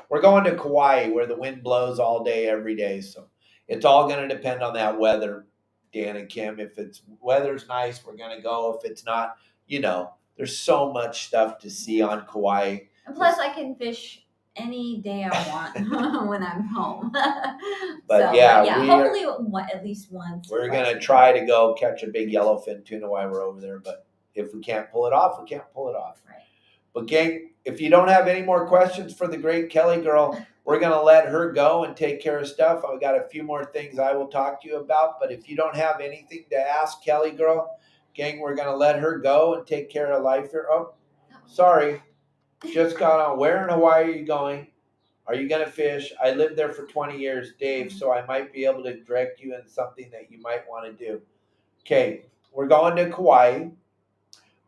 S1: we're going to Kauai where the wind blows all day, every day. So it's all going to depend on that weather, Dan and Kim. If it's weather's nice, we're going to go. If it's not, there's so much stuff to see on Kauai.
S2: And plus, I can fish any day I want when I'm home.
S1: But
S2: hopefully at least once.
S1: We're going to try to go catch a big yellowfin tuna while we're over there. But if we can't pull it off, we can't pull it off.
S2: Right.
S1: But gang, if you don't have any more questions for the great Kelly Girl, we're going to let her go and take care of stuff. I've got a few more things I will talk to you about. But if you don't have anything to ask Kelly Girl, gang, we're going to let her go and take care of life here. Oh, sorry. Just got on. Where in Hawaii are you going? Are you going to fish? I lived there for 20 years, Dave, so I might be able to direct you in something that you might want to do. Okay, we're going to Kauai.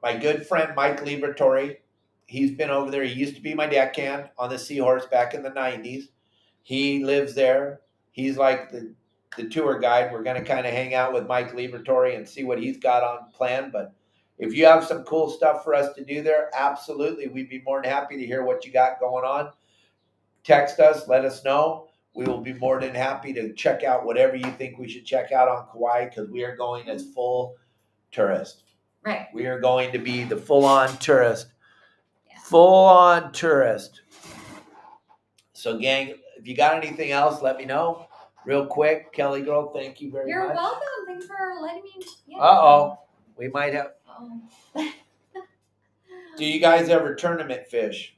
S1: My good friend, Mike Liberatore, he's been over there. He used to be my deckhand on the Seahorse back in the 90s. He lives there. He's like the tour guide. We're going to kind of hang out with Mike Liberatore and see what he's got on plan, but if you have some cool stuff for us to do there, absolutely. We'd be more than happy to hear what you got going on. Text us, let us know. We will be more than happy to check out whatever you think we should check out on Kauai, because we are going as full tourist.
S2: Right.
S1: We are going to be the full-on tourist. Yeah. Full-on tourist. So, gang, if you got anything else, let me know. real quick. Kelly girl, thank you very
S2: You're
S1: much.
S2: welcome. Thanks for letting me. Yeah.
S1: Uh-oh. We might have.
S2: Uh-oh.
S1: Do you guys ever tournament fish?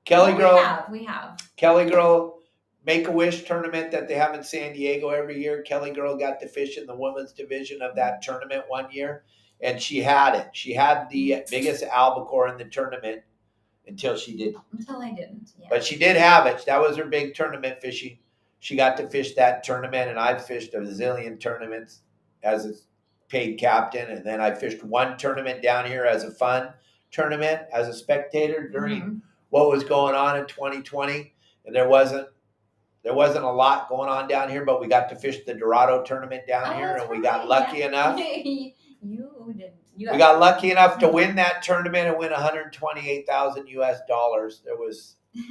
S1: Kelly
S2: Well,
S1: girl.
S2: We have.
S1: Kelly girl Make-A-Wish tournament that they have in San Diego every year. Kelly girl got to fish in the women's division of that tournament one year, and she had it. She had the biggest albacore in the tournament until she didn't.
S2: Until I didn't, yeah.
S1: But she did have it. That was her big tournament fishing. She got to fish that tournament, and I've fished a zillion tournaments as a paid captain, and then I fished one tournament down here as a fun tournament as a spectator during what was going on in 2020, and there wasn't a lot going on down here, but we got to fish the Dorado tournament down here, and we got lucky enough. We got lucky enough to win that tournament and win $128,000 US.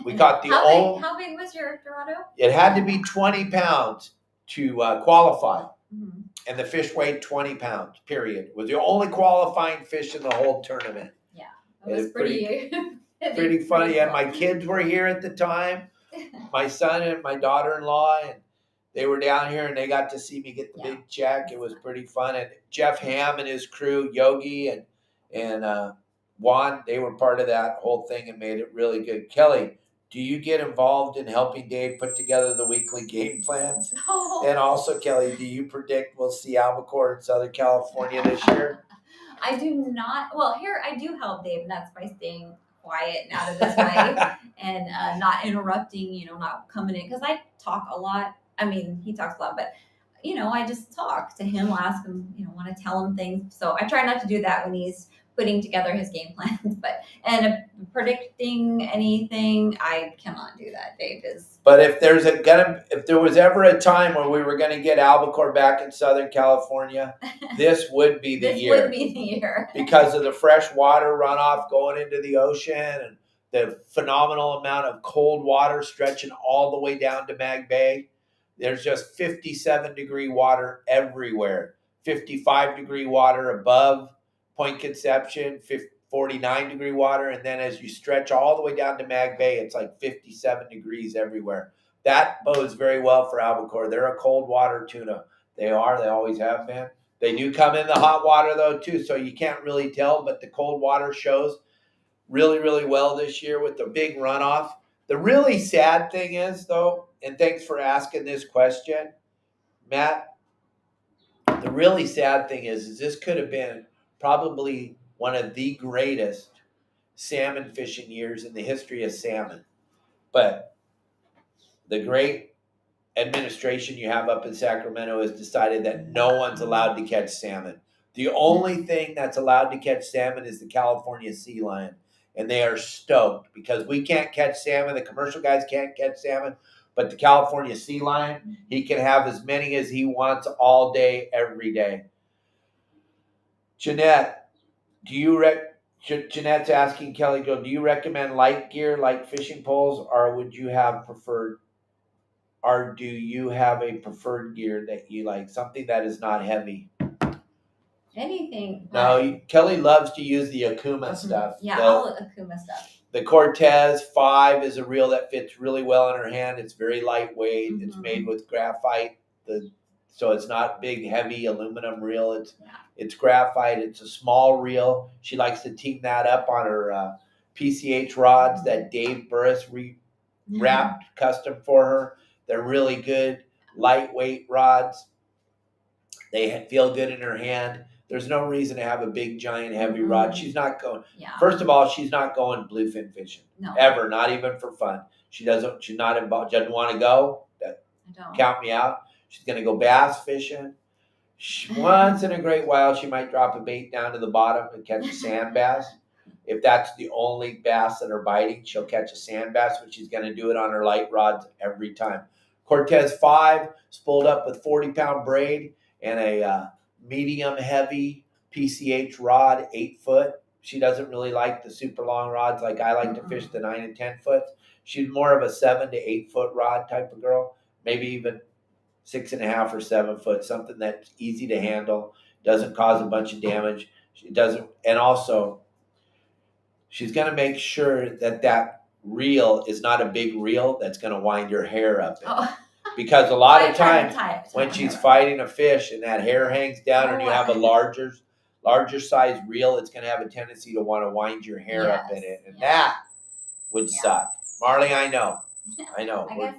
S1: We caught the
S2: how big was your Dorado?
S1: It had to be 20 pounds to qualify, and the fish weighed 20 pounds. Period. It was the only qualifying fish in the whole tournament.
S2: Yeah, it was pretty
S1: pretty funny. And my kids were here at the time. My son and my daughter-in-law, and they were down here, and they got to see me get the big check. It was pretty fun. And Jeff Ham and his crew, Yogi and Juan, they were part of that whole thing and made it really good. Kelly, do you get involved in helping Dave put together the weekly game plans?
S2: No.
S1: And also, Kelly, do you predict we'll see albacore in Southern California this year?
S2: I do not. Well, here I do help Dave, and that's by staying quiet and out of his way and not interrupting, not coming in, because I talk a lot. I mean, he talks a lot, but I just talk to him, ask him, want to tell him things. So I try not to do that when he's putting together his game plans, and predicting anything, I cannot do that. Dave is.
S1: But if there was ever a time where we were gonna get albacore back in Southern California, this would be the year.
S2: This would be the year
S1: because of the fresh water runoff going into the ocean and the phenomenal amount of cold water stretching all the way down to Mag Bay. There's just 57-degree water everywhere. 55-degree water above Point Conception, 49-degree water, and then as you stretch all the way down to Mag Bay, it's like 57 degrees everywhere. That bodes very well for albacore. They're a cold water tuna. They always have been. They do come in the hot water, though, too, so you can't really tell, but the cold water shows really, really well this year with the big runoff. The really sad thing is, though, and thanks for asking this question, Matt, the really sad thing is this could have been probably one of the greatest salmon fishing years in the history of salmon. But the great administration you have up in Sacramento has decided that no one's allowed to catch salmon. The only thing that's allowed to catch salmon is the California sea lion. And they are stoked because we can't catch salmon. The commercial guys can't catch salmon. But the California sea lion, he can have as many as he wants all day, every day. Jeanette, Jeanette's asking Kelly, do you recommend light gear like fishing poles, or do you have a preferred gear that you like, something that is not heavy?
S2: Anything.
S1: No, Kelly loves to use the Akuma stuff.
S2: Yeah, all Akuma stuff.
S1: The Cortez 5 is a reel that fits really well in her hand. It's very lightweight. It's made with graphite. So it's not big, heavy aluminum reel. It's graphite. It's a small reel. She likes to team that up on her PCH rods that Dave Burris wrapped custom for her. They're really good, lightweight rods. They feel good in her hand. There's no reason to have a big, giant, heavy rod. She's not going. Yeah. First of all, she's not going bluefin fishing. No. Ever, not even for fun. She's not involved. Doesn't want to go. I don't. Count me out. She's going to go bass fishing. Once in a great while, she might drop a bait down to the bottom and catch a sand bass. If that's the only bass that are biting, she'll catch a sand bass, but she's going to do it on her light rods every time. Cortez 5, spooled up with 40-pound braid and a medium heavy PCH rod, 8 foot. She doesn't really like the super long rods like I like to fish, the 9 and 10 foot. She's more of a 7 to 8 foot rod type of girl, maybe even 6.5 or 7 foot, something that's easy to handle, doesn't cause a bunch of damage. And also she's going to make sure that reel is not a big reel that's going to wind your hair up. because a lot of
S2: Probably trying to
S1: times
S2: tie
S1: when
S2: my
S1: she's
S2: hair up.
S1: fighting a fish and that hair hangs down and you have a larger size reel, it's going to have a tendency to want to wind your hair up in it, and that would suck. Marley, I know.
S2: I guess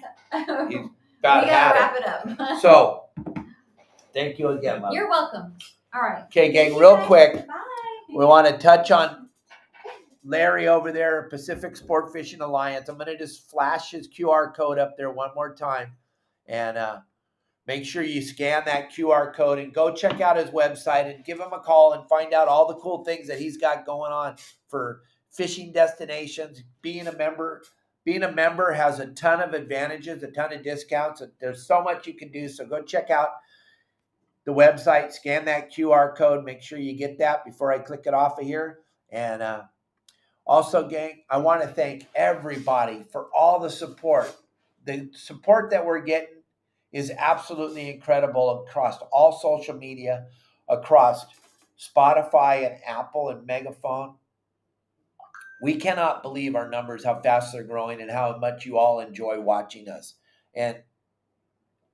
S1: He's
S2: we
S1: about
S2: gotta
S1: had
S2: wrap
S1: it.
S2: it up.
S1: So, thank you again, love.
S2: You're welcome. All right.
S1: Okay, gang,
S2: Thank you,
S1: real
S2: guys.
S1: quick,
S2: Bye.
S1: we want to touch on Larry over there, Pacific Sport Fishing Alliance. I'm going to just flash his QR code up there one more time. And make sure you scan that QR code and go check out his website and give him a call and find out all the cool things that he's got going on for fishing destinations. Being a member has a ton of advantages, a ton of discounts. There's so much you can do. So go check out the website, scan that QR code. Make sure you get that before I click it off of here. And also, gang, I want to thank everybody for all the support. The support that we're getting is absolutely incredible across all social media, across Spotify and Apple and Megaphone. We cannot believe our numbers, how fast they're growing, and how much you all enjoy watching us. And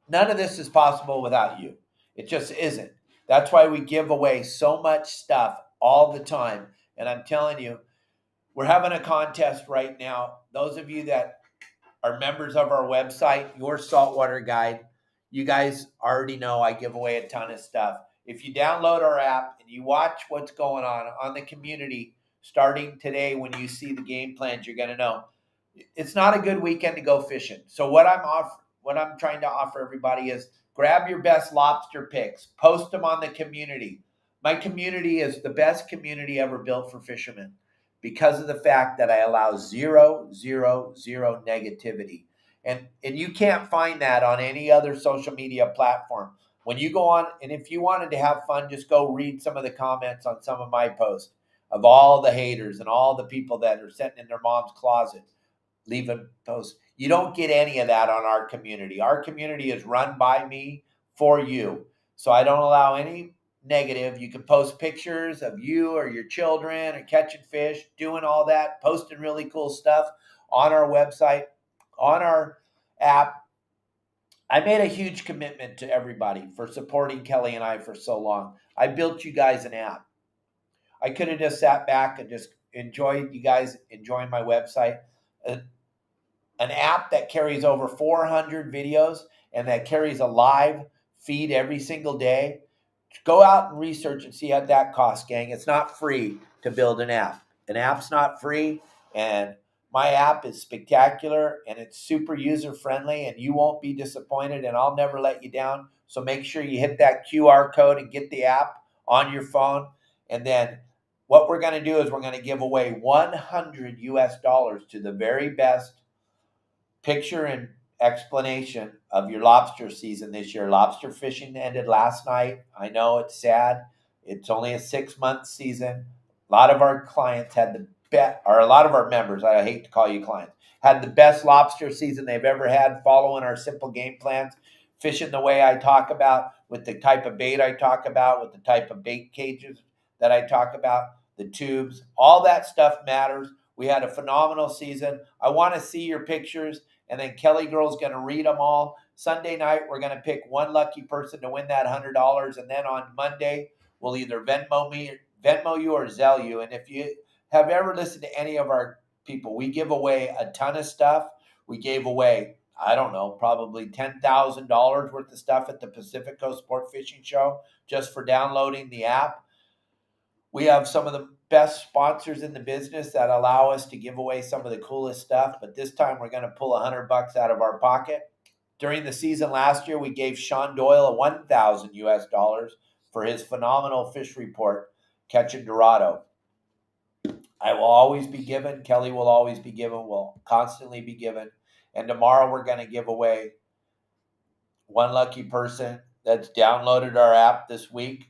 S1: none of this is possible without you. It just isn't. That's why we give away so much stuff all the time. And I'm telling you, we're having a contest right now. Those of you that are members of our website, Your Saltwater Guide, you guys already know I give away a ton of stuff. If you download our app and you watch what's going on the community, starting today when you see the game plans, you're going to know it's not a good weekend to go fishing. So what I'm trying to offer everybody is grab your best lobster picks, post them on the community. My community is the best community ever built for fishermen because of the fact that I allow zero negativity. And you can't find that on any other social media platform. When you go on, and if you wanted to have fun, just go read some of the comments on some of my posts of all the haters and all the people that are sitting in their mom's closet leaving posts. You don't get any of that on our community. Our community is run by me for you. So I don't allow any negative. You can post pictures of you or your children or catching fish, doing all that, posting really cool stuff on our website, on our app. I made a huge commitment to everybody for supporting Kelly and I for so long. I built you guys an app. I could have just sat back and just enjoyed you guys enjoying my website. An app that carries over 400 videos and that carries a live feed every single day. Go out and research and see what that costs, gang. It's not free to build an app. An app's not free, and my app is spectacular and it's super user friendly, and you won't be disappointed, and I'll never let you down. So make sure you hit that QR code and get the app on your phone. And then what we're going to do is we're going to give away $100 to the very best picture and explanation of your lobster season this year. Lobster fishing ended last night. I know it's sad. It's only a 6-month season. A lot of our clients had the best, or a lot of our members, I hate to call you clients, had the best lobster season they've ever had following our simple game plans, fishing the way I talk about, with the type of bait I talk about, with the type of bait cages that I talk about, the tubes, all that stuff matters. We had a phenomenal season. I want to see your pictures. And then Kelly Girl's going to read them all. Sunday night, we're going to pick one lucky person to win that $100. And then on Monday, we'll either Venmo you or Zelle you. And if you have ever listened to any of our people, we give away a ton of stuff. We gave away, I don't know, probably $10,000 worth of stuff at the Pacific Coast Sport Fishing Show just for downloading the app. We have some of the best sponsors in the business that allow us to give away some of the coolest stuff. But this time we're going to pull $100 out of our pocket. During the season last year, we gave Sean Doyle a $1,000 for his phenomenal fish report, catching Dorado. I will always be given. Kelly will always be given. Will constantly be given. And tomorrow we're going to give away one lucky person that's downloaded our app this week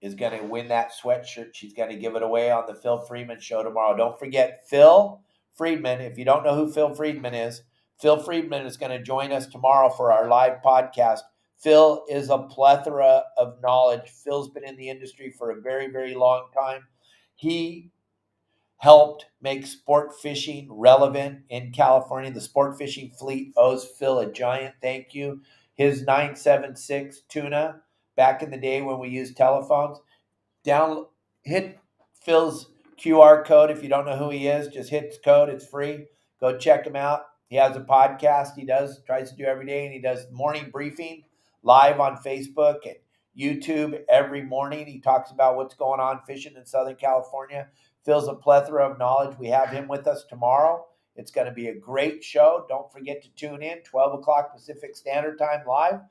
S1: is going to win that sweatshirt. She's going to give it away on the Phil Friedman show tomorrow. Don't forget Phil Friedman. If you don't know who Phil Friedman is going to join us tomorrow for our live podcast. Phil is a plethora of knowledge. Phil's been in the industry for a very, very long time. He helped make sport fishing relevant in California. The sport fishing fleet owes Phil a giant thank you. His 976 tuna back in the day when we used telephones, down hit Phil's QR code. If you don't know who he is, just hit his code. It's free. Go check him out. He has a podcast tries to do every day, and he does morning briefing live on Facebook and YouTube every morning. He talks about what's going on fishing in Southern California. Phil's a plethora of knowledge. We have him with us tomorrow. It's going to be a great show. Don't forget to tune in, 12 o'clock Pacific Standard Time live.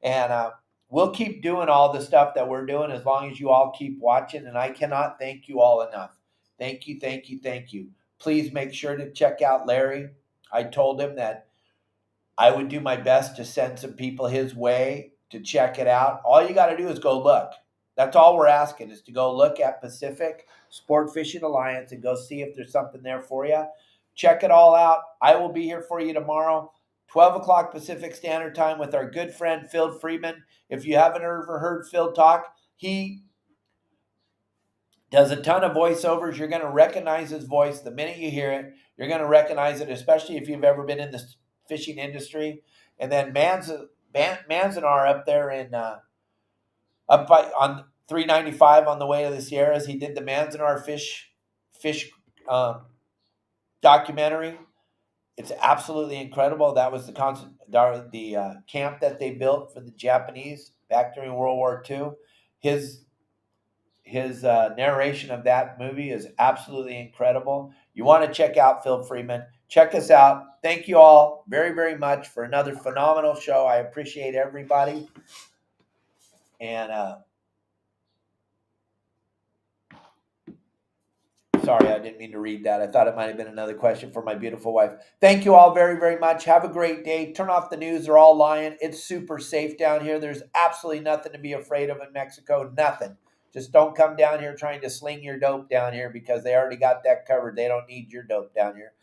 S1: And we'll keep doing all the stuff that we're doing as long as you all keep watching. And I cannot thank you all enough. Thank you, thank you, thank you. Please make sure to check out Larry. I told him that I would do my best to send some people his way to check it out. All you got to do is go look. That's all we're asking, is to go look at Pacific Sport Fishing Alliance and go see if there's something there for you. Check it all out. I will be here for you tomorrow, 12 o'clock Pacific Standard Time, with our good friend Phil Freeman. If you haven't ever heard Phil talk, he does a ton of voiceovers. You're going to recognize his voice the minute you hear it. You're going to recognize it, especially if you've ever been in the fishing industry. And then Manzanar up there in on 395 on the way to the Sierras, he did the Manzanar fish documentary. It's absolutely incredible. That was the camp that they built for the Japanese back during World War II. His narration of that movie is absolutely incredible. You want to check out Phil Freeman. Check us out. Thank you all very, very much for another phenomenal show. I appreciate everybody. And sorry, I didn't mean to read that. I thought it might have been another question for my beautiful wife. Thank you all very, very much. Have a great day. Turn off the news. They're all lying. It's super safe down here. There's absolutely nothing to be afraid of in Mexico. Nothing. Just don't come down here trying to sling your dope down here, because they already got that covered. They don't need your dope down here.